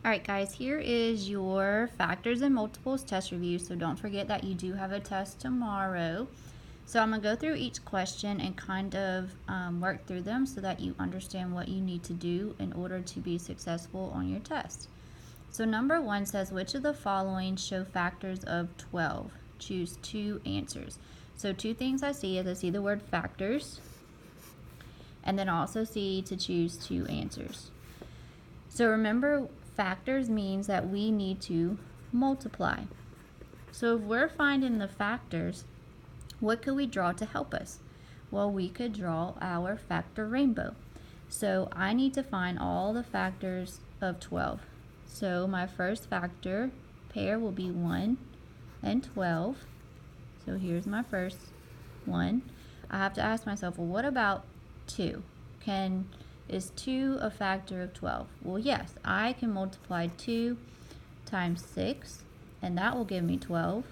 Alright guys, here is your factors and multiples test review, so don't forget that you do have a test tomorrow. So I'm going to go through each question and kind of work through them so that you understand what you need to do in order to be successful on your test. So number 1 says, which of the following show factors of 12? Choose 2 answers. So 2 things I see is I see the word factors, and then I also see to choose 2 answers. So remember, factors means that we need to multiply. So if we're finding the factors, what could we draw to help us? Well, we could draw our factor rainbow. So I need to find all the factors of 12. So my first factor pair will be 1 and 12. So here's my first one. I have to ask myself, well, what about 2? Is 2 a factor of 12? Well, yes, I can multiply 2 times 6, and that will give me 12.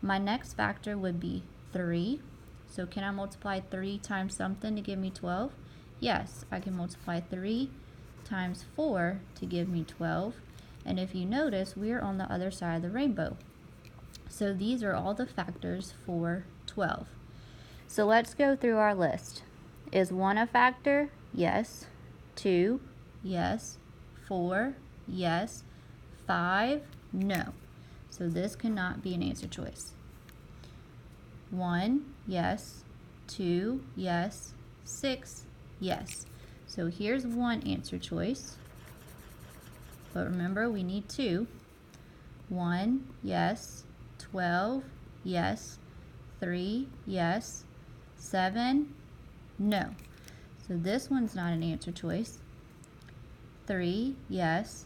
My next factor would be 3. So can I multiply 3 times something to give me 12? Yes, I can multiply 3 times 4 to give me 12. And if you notice, we're on the other side of the rainbow. So these are all the factors for 12. So let's go through our list. Is 1 a factor? Yes. 2? Yes. 4? Yes. 5? No. So this cannot be an answer choice. 1? Yes. 2? Yes. 6? Yes. So here's 1 answer choice. But remember, we need 2. 1? Yes. 12? Yes. 3? Yes. 7? No. So this one's not an answer choice. 3, yes.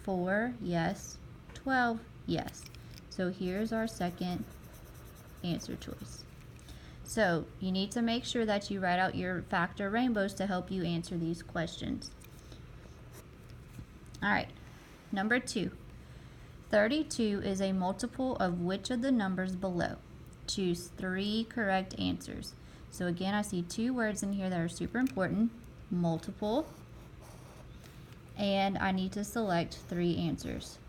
4, yes. 12, yes. So here's our second answer choice. So you need to make sure that you write out your factor rainbows to help you answer these questions. Alright, number 2. 32 is a multiple of which of the numbers below? Choose 3 correct answers. So again, I see 2 words in here that are super important. Multiple. And I need to select 3 answers.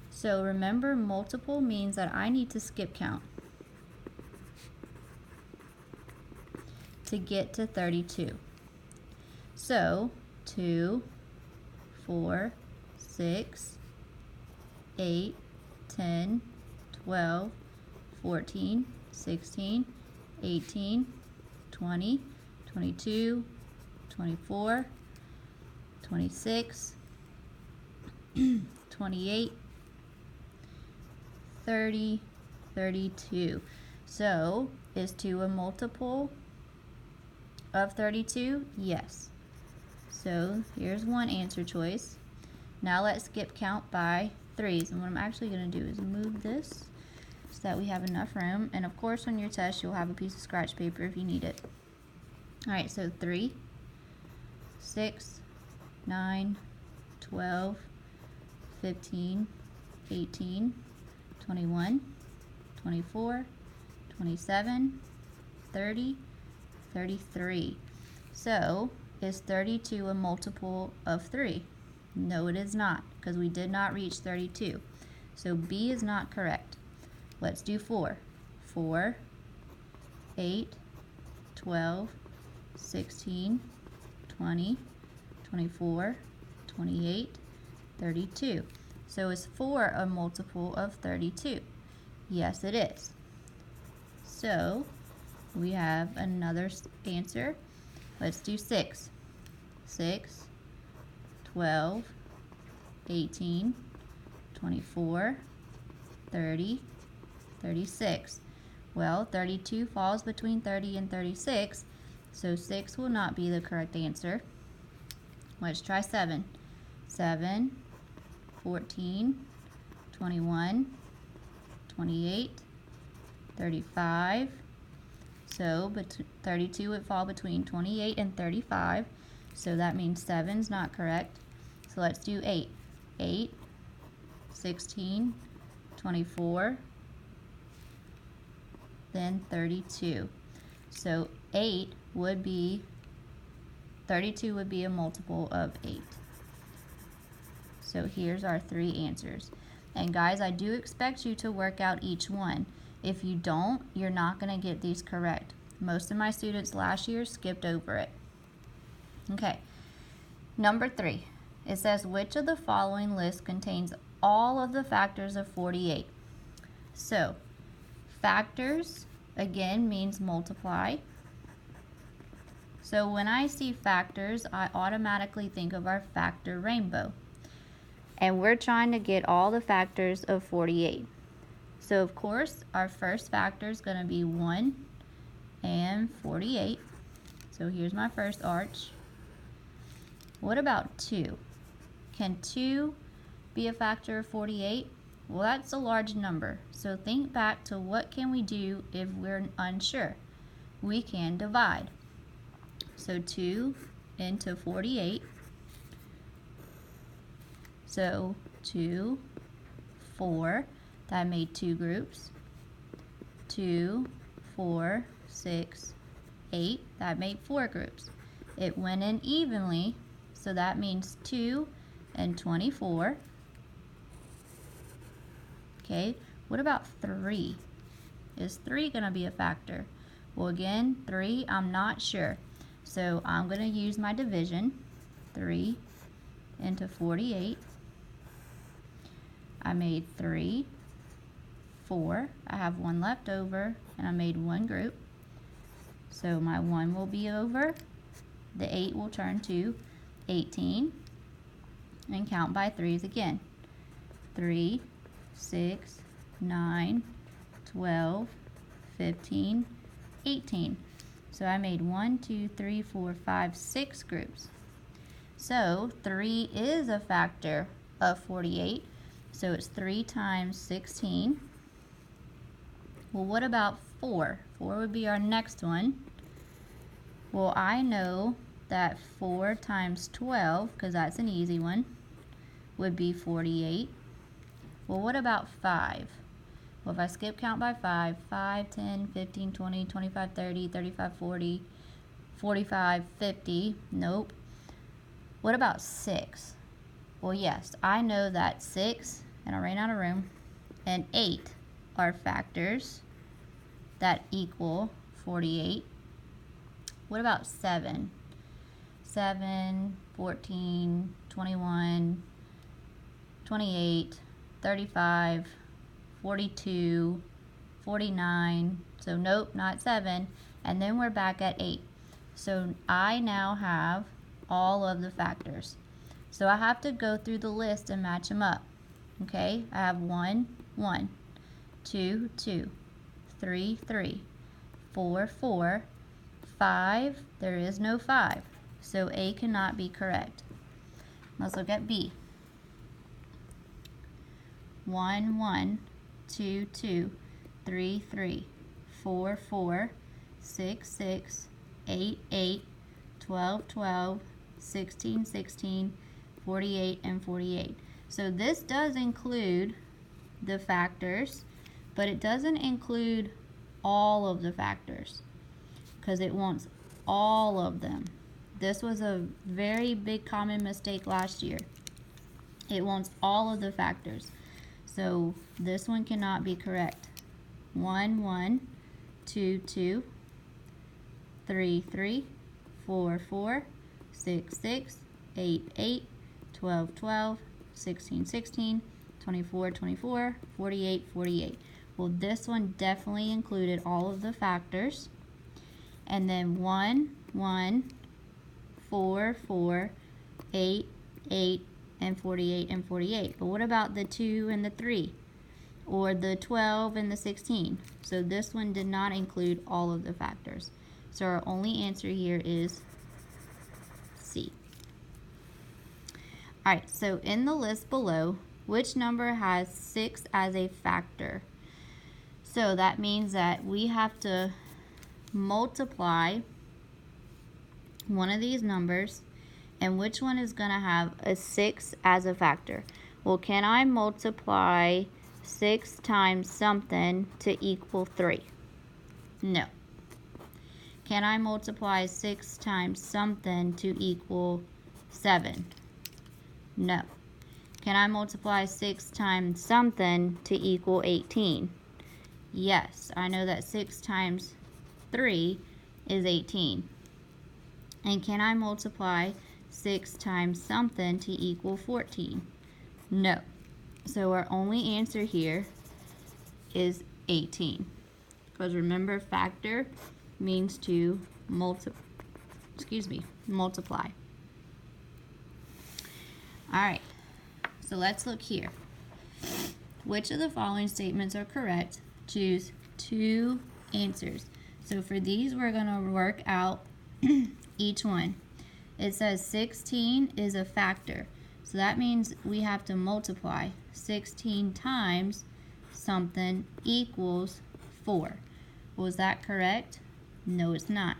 So remember, multiple means that I need to skip count to get to 32. So 2, 4, 6, 8, 10, 12, 14, 16, 18, 20, 22, 24, 26, 28, 30, 32. So, is 2 a multiple of 32? Yes. So, here's 1 answer choice. Now let's skip count by 3s. And what I'm actually going to do is move this so that we have enough room. And of course, on your test, you'll have a piece of scratch paper if you need it. Alright, so 3, 6, 9, 12, 15, 18, 21, 24, 27, 30, 33. So, is 32 a multiple of 3? No, it is not, because we did not reach 32. So B is not correct. Let's do 4. 4, 8, 12, 16, 20, 24, 28, 32. So is 4 a multiple of 32? Yes, it is. So we have another answer. Let's do 6. 6, 12, 18, 24, 30, 36. Well, 32 falls between 30 and 36, so 6 will not be the correct answer. Let's try 7. 7, 14, 21, 28, 35. So 32 would fall between 28 and 35, so that means 7's not correct. So let's do 8. 8, 16, 24, then 32. So 32 would be a multiple of 8. So here's our 3 answers. And guys, I do expect you to work out each one. If you don't, you're not going to get these correct. Most of my students last year skipped over it. Okay, number 3. It says, which of the following list contains all of the factors of 48? So, factors, again, means multiply. So when I see factors, I automatically think of our factor rainbow. And we're trying to get all the factors of 48. So of course, our first factor is going to be 1 and 48. So here's my first arch. What about 2? Can 2 be a factor of 48? Well, that's a large number. So think back to what can we do if we're unsure. We can divide. So 2 into 48. So 2, 4, that made 2 groups. 2, 4, 6, 8, that made 4 groups. It went in evenly, so that means 2 and 24. Okay, what about 3? Is 3 going to be a factor? Well, again, 3, I'm not sure. So I'm going to use my division. 3 into 48. I made 3, 4. I have 1 left over, and I made 1 group. So my 1 will be over. The 8 will turn to 18. And count by 3s again. 3, 6, 9, 12, 15, 18. So I made 1, 2, 3, 4, 5, 6 groups. So 3 is a factor of 48. So it's 3 times 16. Well, what about 4? 4 would be our next one. Well, I know that 4 times 12, because that's an easy one, would be 48. Well, what about 5? Well, if I skip count by 5, 5, 10, 15, 20, 25, 30, 35, 40, 45, 50, nope. What about 6? Well, yes, I know that 6, and I ran out of room, and 8 are factors that equal 48. What about 7? 7, 14, 21, 28, 35, 42, 49, so nope, not 7, and then we're back at 8. So I now have all of the factors. So I have to go through the list and match them up. Okay, I have 1, 1, 2, 2, 3, 3, 4, 4, 5, there is no 5. So A cannot be correct. Let's look at B. 1, 1, 2, 2, 3, 3, 4, 4, 6, 6, 8, 8, 12, 12, 16, 16, 48, and 48. So this does include the factors, but it doesn't include all of the factors because it wants all of them. This was a very big common mistake last year. It wants all of the factors. So this one cannot be correct. 1, 1, 2, 2, 3, 3, 4, 4, 6, 6, 8, 8, 12, 12, 16, 16, 24, 24, 48, 48. Well, this one definitely included all of the factors. And then 1, 1, 4, 4, 8, 8, and 48 and 48. But what about the 2 and the 3? Or the 12 and the 16? So this one did not include all of the factors. So our only answer here is C. Alright, so in the list below, which number has 6 as a factor? So that means that we have to multiply one of these numbers, and which one is going to have a 6 as a factor? Well, can I multiply 6 times something to equal 3? No. Can I multiply 6 times something to equal 7? No. Can I multiply 6 times something to equal 18? Yes, I know that 6 times 3 is 18. And can I multiply 6 times something to equal 14? No. So our only answer here is 18. Because remember, factor means to multiply. Alright, so let's look here. Which of the following statements are correct? Choose two answers. So for these, we're going to work out each one. It says 16 is a factor. So that means we have to multiply 16 times something equals 4. Was that correct? No, it's not.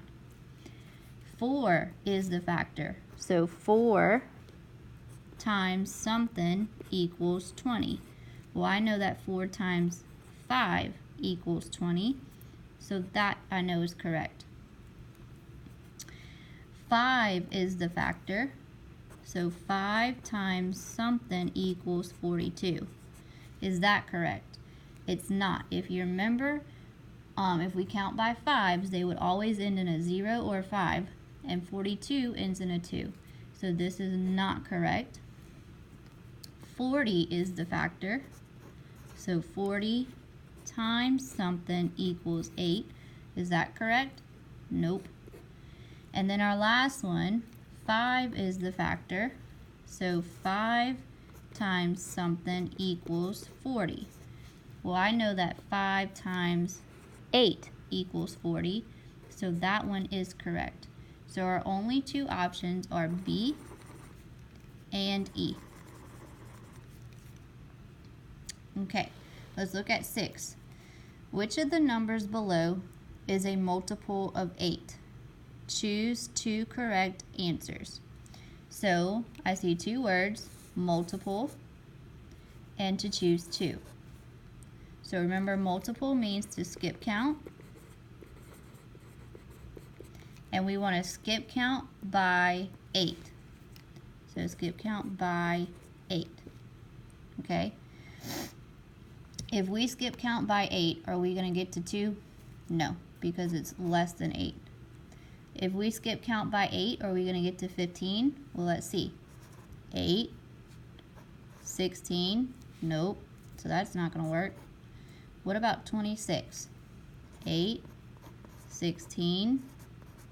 4 is the factor. So 4 times something equals 20. Well, I know that 4 times 5 equals 20. So that I know is correct. 5 is the factor. So 5 times something equals 42. Is that correct? It's not. If you remember, if we count by 5s, they would always end in a 0 or 5, and 42 ends in a 2. So this is not correct. 40 is the factor. So 40 times something equals 8. Is that correct? Nope. And then our last one, 5 is the factor. So 5 times something equals 40. Well, I know that 5 times 8 equals 40, so that one is correct. So our only two options are B and E. Okay, let's look at 6. Which of the numbers below is a multiple of 8? Choose two correct answers. So I see two words, multiple and to choose two. So remember, multiple means to skip count. And we want to skip count by 8. So skip count by 8. Okay? If we skip count by 8, are we going to get to 2? No, because it's less than 8. If we skip count by 8, are we going to get to 15? Well, let's see. 8, 16, nope, so that's not going to work. What about 26? 8, 16,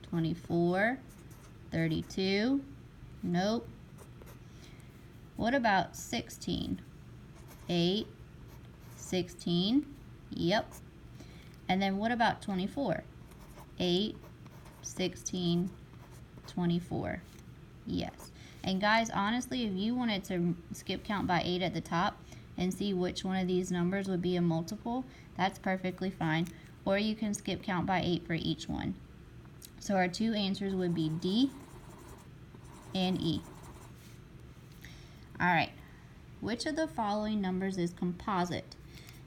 24, 32, nope. What about 16? 8, 16, yep. And then what about 24? 8, 16, 24, yes. And guys, honestly, if you wanted to skip count by 8 at the top and see which one of these numbers would be a multiple, that's perfectly fine. Or you can skip count by 8 for each one. So our two answers would be D and E. Alright, which of the following numbers is composite?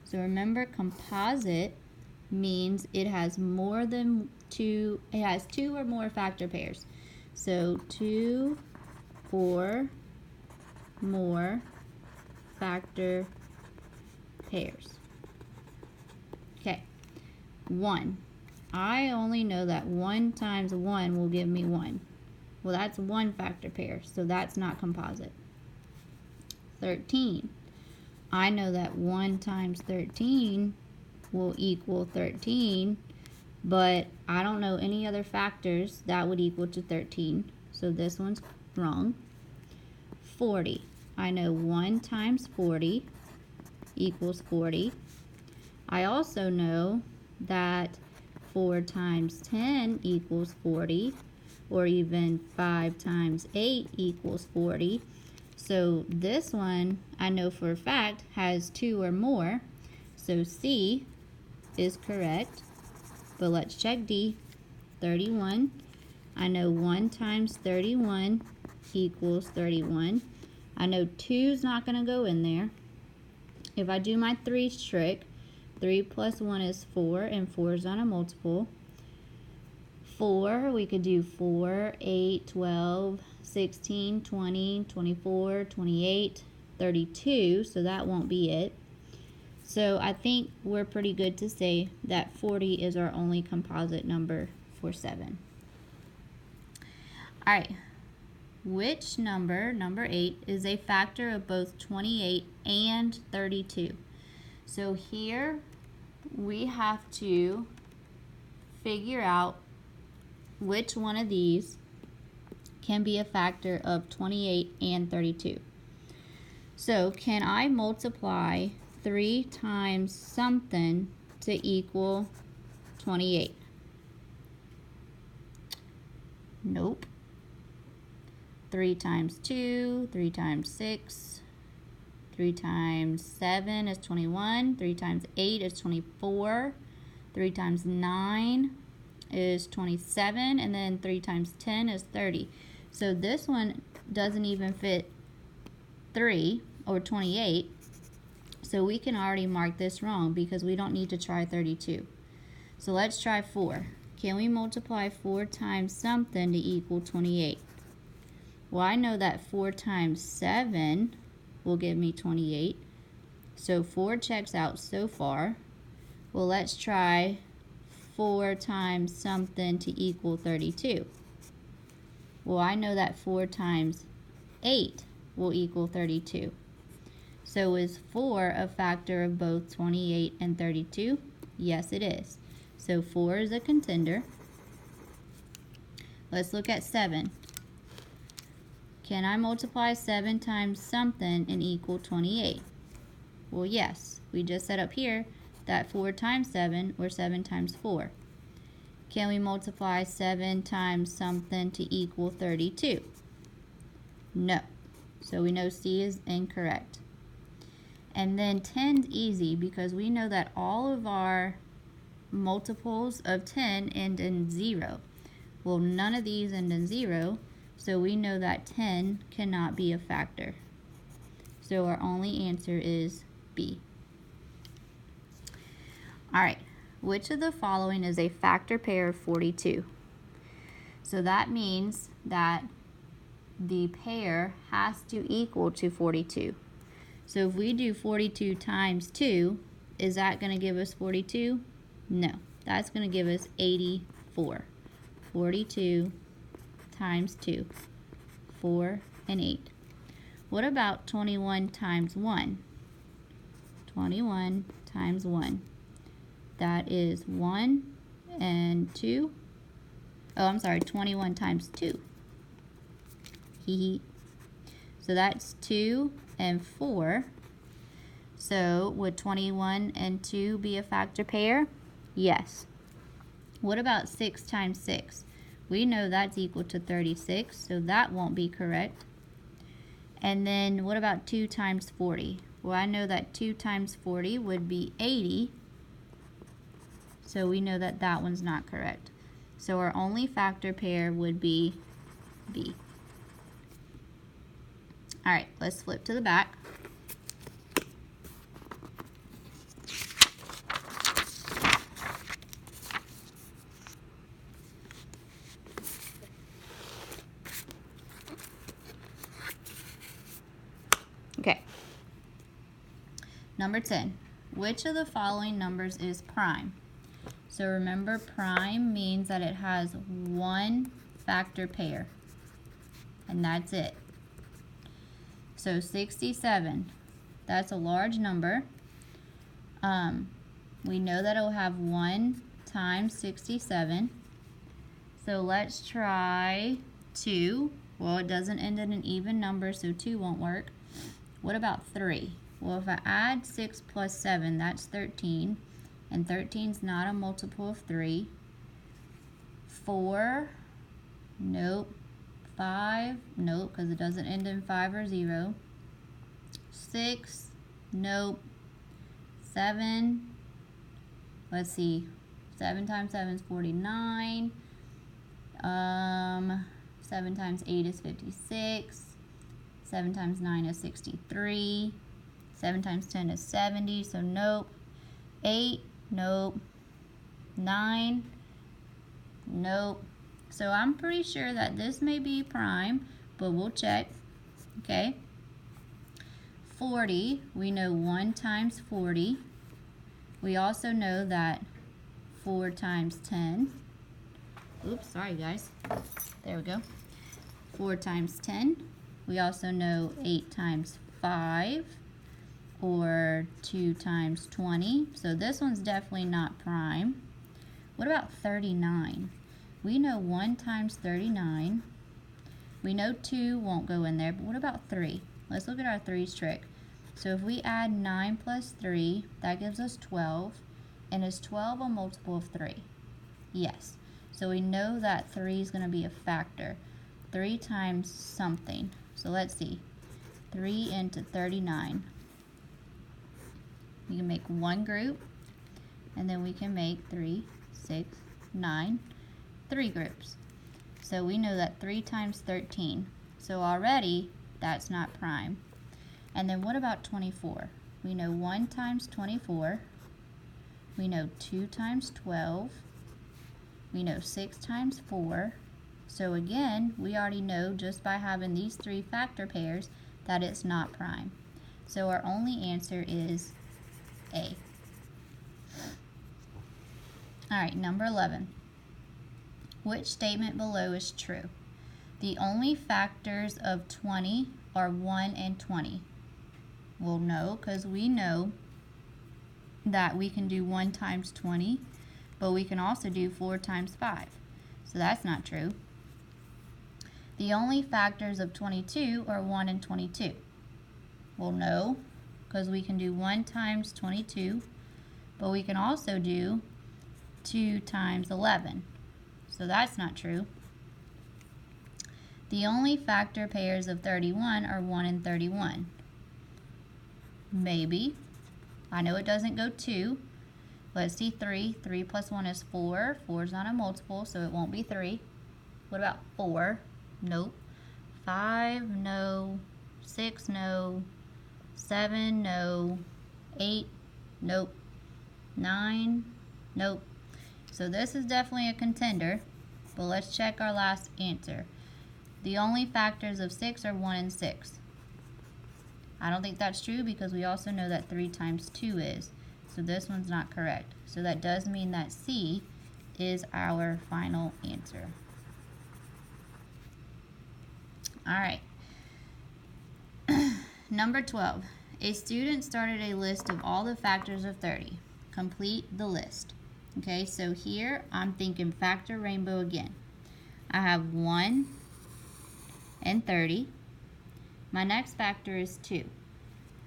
So remember, composite means it has more than two, it has two or more factor pairs. So 2 or more factor pairs. Okay, 1. I only know that 1 times 1 will give me 1. Well, that's one factor pair, so that's not composite. 13. I know that 1 times 13 will equal 13, but I don't know any other factors that would equal to 13, so this one's wrong. 40. I know 1 times 40 equals 40. I also know that 4 times 10 equals 40, or even 5 times 8 equals 40. So this one, I know for a fact, has 2 or more. So C is correct. But let's check D. 31. I know 1 times 31 equals 31. I know 2 is not going to go in there. If I do my 3's trick, 3 plus 1 is 4, and 4 is not a multiple. 4, we could do 4, 8, 12, 16, 20, 24, 28. 32, so that won't be it. So I think we're pretty good to say that 40 is our only composite number for 7. All right, which number, number 8, is a factor of both 28 and 32? So here we have to figure out which one of these can be a factor of 28 and 32. So can I multiply 3 times something to equal 28? Nope. 3 times 2, 3 times 6, 3 times 7 is 21, 3 times 8 is 24, 3 times 9 is 27, and then 3 times 10 is 30. So this one doesn't even fit 3 or 28, so we can already mark this wrong because we don't need to try 32. So let's try 4. Can we multiply 4 times something to equal 28? Well, I know that 4 times 7 will give me 28. So 4 checks out so far. Well, let's try 4 times something to equal 32. Well, I know that 4 times 8 will equal 32. So is 4 a factor of both 28 and 32? Yes, it is. So 4 is a contender. Let's look at 7. Can I multiply 7 times something and equal 28? Well, yes. We just said up here that 4 times 7 or 7 times 4. Can we multiply 7 times something to equal 32? No. So we know C is incorrect. And then 10's easy because we know that all of our multiples of 10 end in 0. Well, none of these end in 0, so we know that 10 cannot be a factor. So our only answer is B. All right, which of the following is a factor pair of 42? So that means that the pair has to equal to 42. So if we do 42 times 2, is that going to give us 42? No, that's going to give us 84. 42 times 2, 4 and 8. What about 21 times 1? 21 times 1. That is 1 and 2. Oh, I'm sorry, 21 times 2. So that's 2 and 4. So would 21 and 2 be a factor pair? Yes. What about 6 times 6? We know that's equal to 36, so that won't be correct. And then what about 2 times 40? Well, I know that 2 times 40 would be 80, so we know that that one's not correct. So our only factor pair would be B. All right, let's flip to the back. Okay. Number 10. Which of the following numbers is prime? So remember, prime means that it has one factor pair, and that's it. So 67, that's a large number. We know that it will have 1 times 67. So let's try 2. Well, it doesn't end in an even number, so 2 won't work. What about 3? Well, if I add 6 plus 7, that's 13. And 13 is not a multiple of 3. 4, nope. 5, nope, because it doesn't end in 5 or 0. 6, nope. 7, let's see. 7 times 7 is 49. 7 times 8 is 56. 7 times 9 is 63. 7 times 10 is 70, so nope. 8, nope. 9, nope. So I'm pretty sure that this may be prime, but we'll check. Okay. 40, we know 1 times 40. We also know that 4 times 10. Oops, sorry guys. There we go. 4 times 10. We also know 8 times 5, or 2 times 20. So this one's definitely not prime. What about 39? We know 1 times 39. We know 2 won't go in there, but what about 3? Let's look at our 3's trick. So if we add 9 plus 3, that gives us 12. And is 12 a multiple of 3? Yes. So we know that 3 is going to be a factor. 3 times something. So let's see. 3 into 39. We can make one group, and then we can make 3, 6, 9, 3 groups. So we know that 3 times 13. So already, that's not prime. And then what about 24? We know 1 times 24. We know 2 times 12. We know 6 times 4. So again, we already know just by having these 3 factor pairs that it's not prime. So our only answer is A. Alright, number 11. Which statement below is true? The only factors of 20 are 1 and 20. Well, no, because we know that we can do 1 times 20, but we can also do 4 times 5. So that's not true. The only factors of 22 are 1 and 22. Well, no, because we can do 1 times 22, but we can also do 2 times 11. So that's not true. The only factor pairs of 31 are 1 and 31. Maybe. I know it doesn't go 2. Let's see 3. 3 plus 1 is 4. 4 is not a multiple, so it won't be 3. What about 4? Nope. 5, no. 6, no. 7, no. 8, nope. 9, nope. So this is definitely a contender, but let's check our last answer. The only factors of 6 are 1 and 6. I don't think that's true because we also know that 3 times 2 is. So this one's not correct. So that does mean that C is our final answer. Alright. Number 12. A student started a list of all the factors of 30. Complete the list. Okay, so here I'm thinking factor rainbow again. I have 1 and 30. My next factor is 2.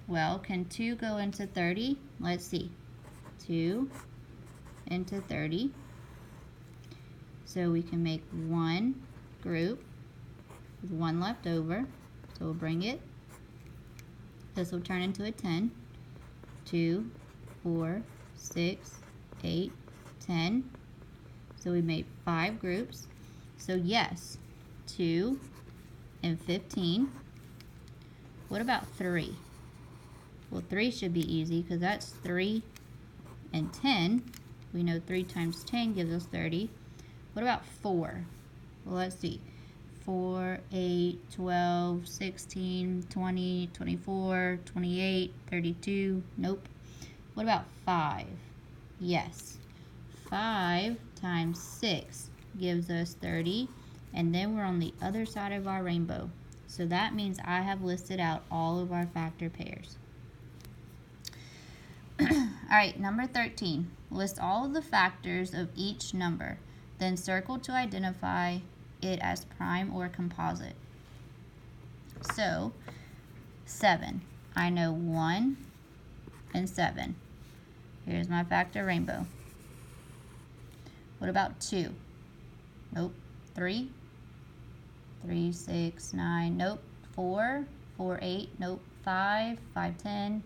Well, can 2 go into 30? Let's see. 2 into 30. So we can make one group with 1 left over. So we'll bring it. This will turn into a 10. 2, 4, 6, 8, 10. So we made 5 groups. So yes, 2 and 15. What about 3? Well, 3 should be easy because that's 3 and 10. We know 3 times 10 gives us 30. What about 4? Well, let's see. 4, 8, 12, 16, 20, 24, 28, 32. Nope. What about 5? Yes. 5 times 6 gives us 30. And then we're on the other side of our rainbow. So that means I have listed out all of our factor pairs. Alright, number 13. List all of the factors of each number. Then circle to identify it as prime or composite. So, 7. I know 1 and 7. Here's my factor rainbow. What about 2? Nope. 3? 3, 6, 9, nope. 4, 4, 8, nope. 5, 5, 10,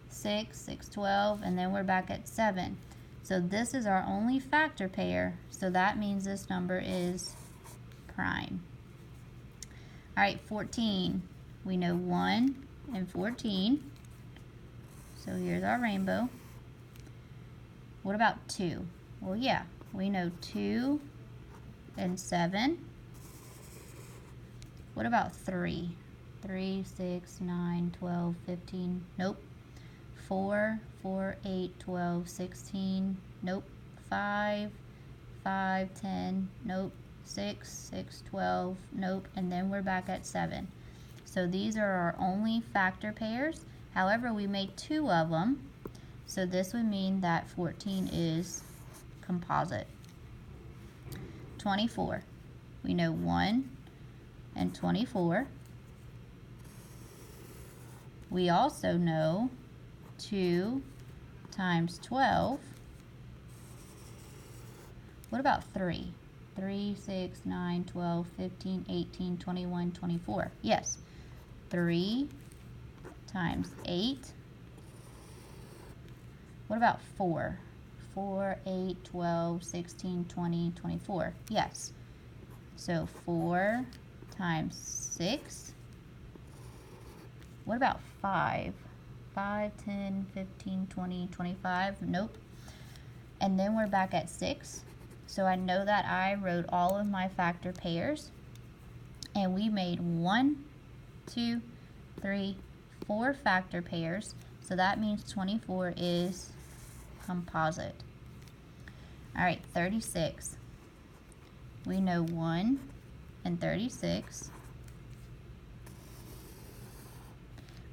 6, 6, 12, and then we're back at 7. So this is our only factor pair, so that means this number is prime. Alright, 14. We know 1 and 14. So here's our rainbow. What about 2? Well, yeah, we know 2 and 7. What about 3? 3, 6, 9, 12, 15, nope. 4, 4, 8, 12, 16, nope. 5, 5, 10, nope. 6, 6, 12, nope. And then we're back at 7. So these are our only factor pairs. However, we made 2 of them. So this would mean that 14 is composite. 24. We know 1 and 24. We also know 2 times 12. What about 3? 3, 6, 9, 12, 15, 18, 21, 24. Yes. 3 times 8. What about 4? 4, 8, 12, 16, 20, 24. Yes. So 4 times 6. What about 5? 5, 10, 15, 20, 25. Nope. And then we're back at 6. So I know that I wrote all of my factor pairs. And we made 1, 2, 3, 4 factor pairs. So that means 24 is composite. Alright, 36. We know 1 and 36.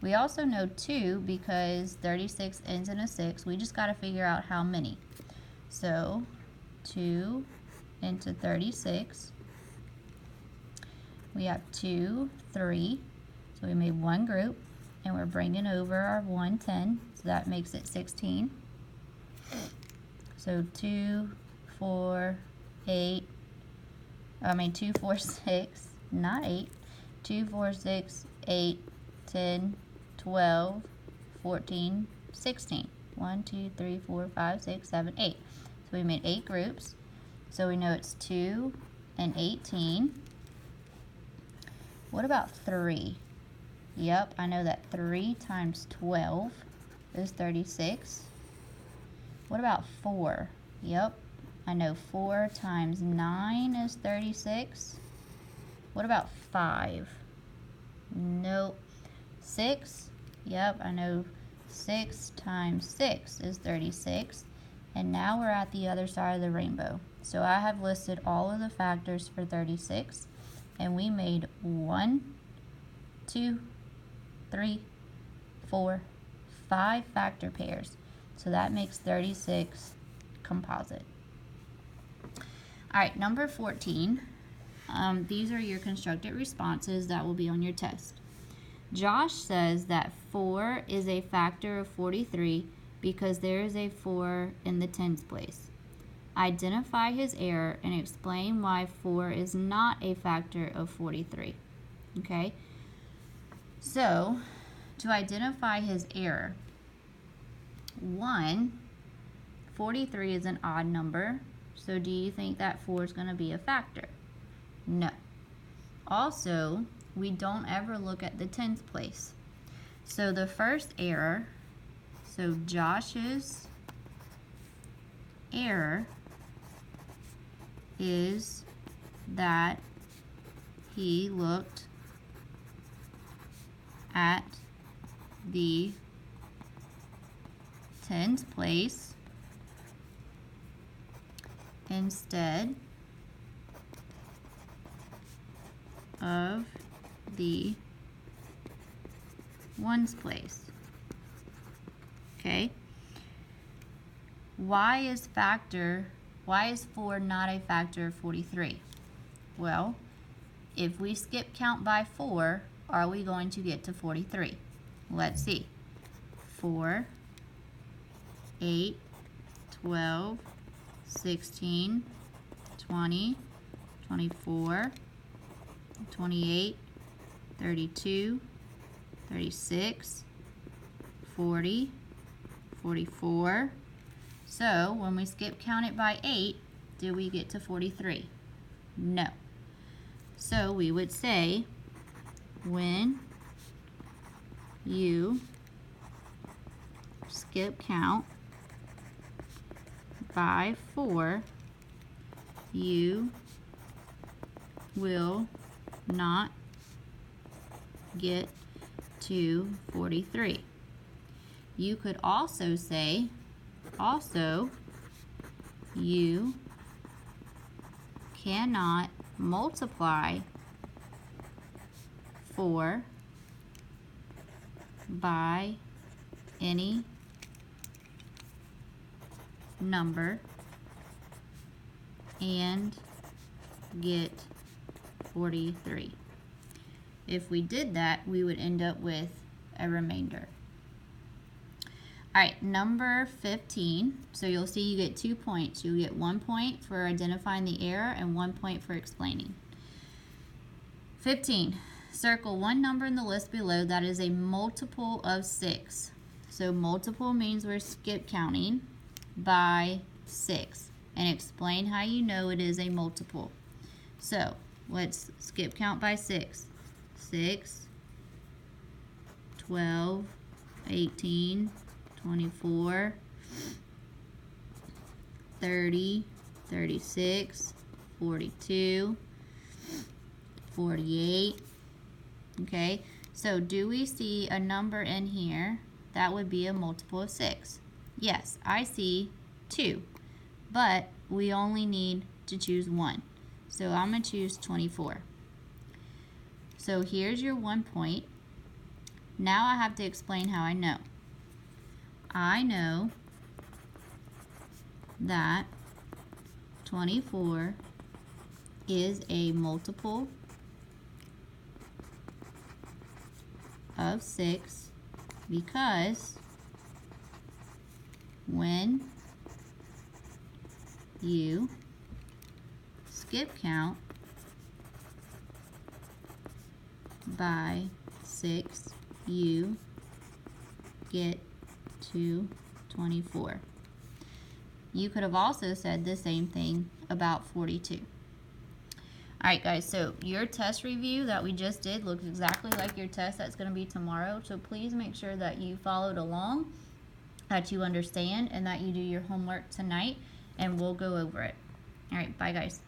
We also know 2 because 36 ends in a 6. We just got to figure out how many. So 2 into 36. We have 2, 3. So we made one group, and we're bringing over our 110. So that makes it 16. So 2, 4, 8. 2, 4, 6. Not 8. 2, 4, 6, 8, 10, 12, 14, 16. 1, 2, 3, 4, 5, 6, 7, 8. So we made 8 groups. So we know it's 2 and 18. What about 3? Yep, I know that 3 times 12 is 36. What about 4? Yep, I know 4 times 9 is 36. What about 5? Nope. 6? Yep, I know 6 times 6 is 36. And now we're at the other side of the rainbow. So I have listed all of the factors for 36. And we made 1, 2, 3, 4, 5 factor pairs. So that makes 36 composite. Alright, number 14. These are your constructed responses that will be on your test. Josh says that 4 is a factor of 43 because there is a 4 in the tens place. Identify his error and explain why 4 is not a factor of 43. Okay? So, to identify his error, 1, 43 is an odd number, so do you think that 4 is going to be a factor? No. Also, we don't ever look at the tens place. So the first error, so Josh's error is that he looked at the tens place instead of the ones place. Okay? Why is 4 not a factor of 43? Well, if we skip count by 4, are we going to get to 43? Let's see. 4, 8, 12, 16, 20, 24, 28, 32, 36, 40, 44. So when we skip count it by 8, do we get to 43? No. So we would say when you skip count by 4, you will not get to 43. You could also say, you cannot multiply 4 by any number and get 43. If we did that, we would end up with a remainder. All right, number 15. So you'll see you get 2 points. You'll get 1 point for identifying the error and 1 point for explaining. 15. Circle one number in the list below that is a multiple of 6. So multiple means we're skip counting by 6. And explain how you know it is a multiple. So let's skip count by 6. 6, 12, 18, 24, 30, 36, 42, 48. Okay, so do we see a number in here that would be a multiple of 6? Yes, I see 2, but we only need to choose 1. So I'm going to choose 24. So here's your 1 point. Now I have to explain how I know. I know that 24 is a multiple of 6 because when you skip count by 6, you get to 24. You could have also said the same thing about 42. Alright guys, so your test review that we just did looks exactly like your test that's going to be tomorrow. So please make sure that you followed along, that you understand, and that you do your homework tonight, and we'll go over it. Alright, bye guys.